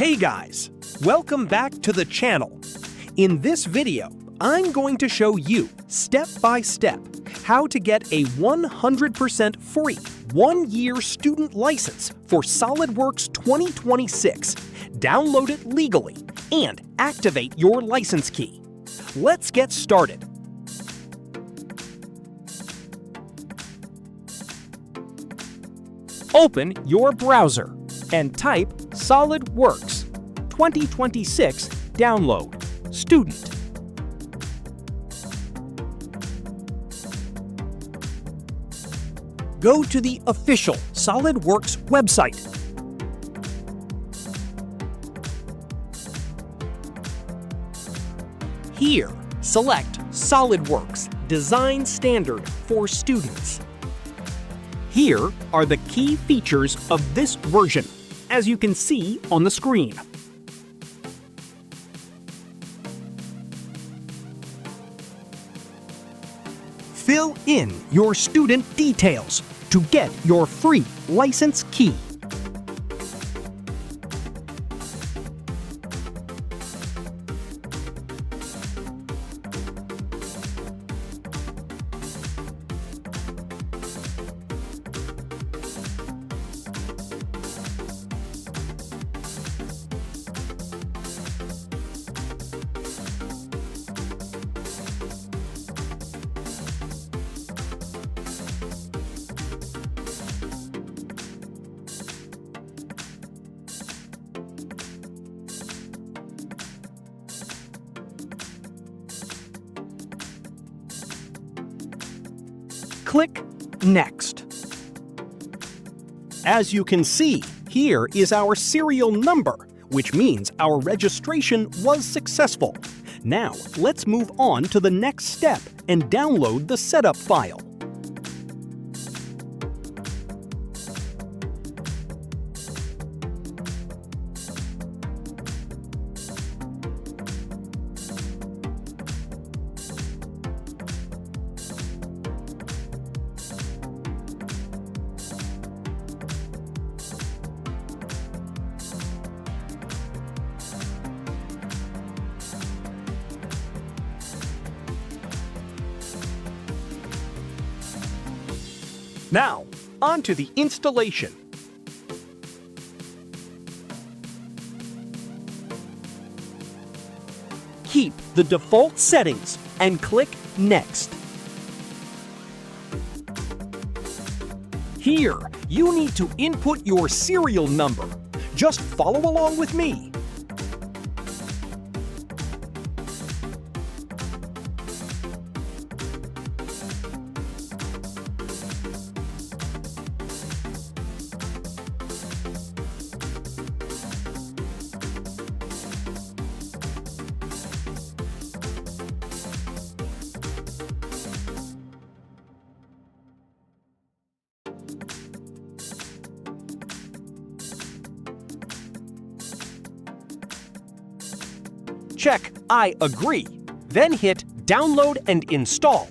Hey guys, welcome back to the channel. In this video, I'm going to show you step by step how to get a 100% free 1-year student license for SolidWorks 2026. Download it legally and activate your license key. Let's get started. Open your browser and type SolidWorks 2026 Download Student. Go to the official SolidWorks website. Here, select SolidWorks Design Standard for Students. Here are the key features of this version, as you can see on the screen. Fill in your student details to get your free license key. Click Next. As you can see, here is our serial number, which means our registration was successful. Now, let's move on to the next step and download the setup file. Now, on to the installation. Keep the default settings and click Next. Here, you need to input your serial number. Just follow along with me. Check I agree, then hit Download and Install.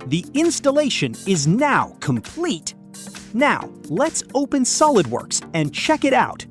The installation is now complete. Now, let's open SolidWorks and check it out.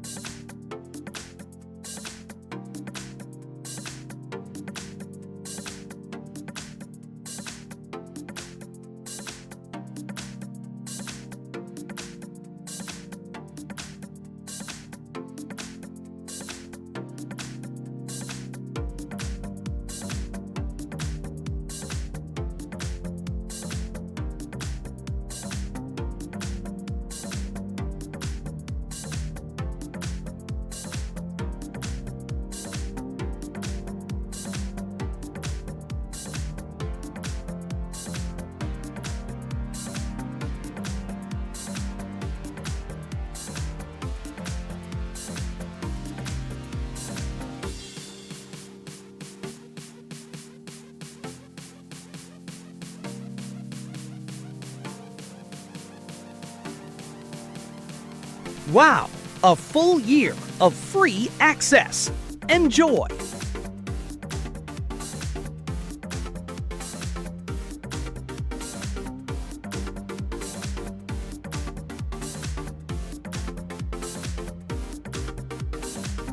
Wow! A full year of free access! Enjoy!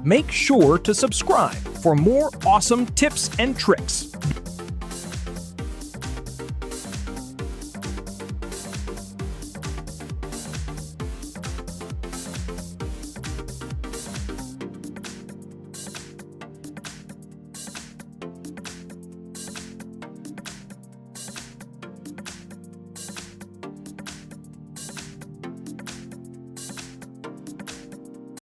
Make sure to subscribe for more awesome tips and tricks.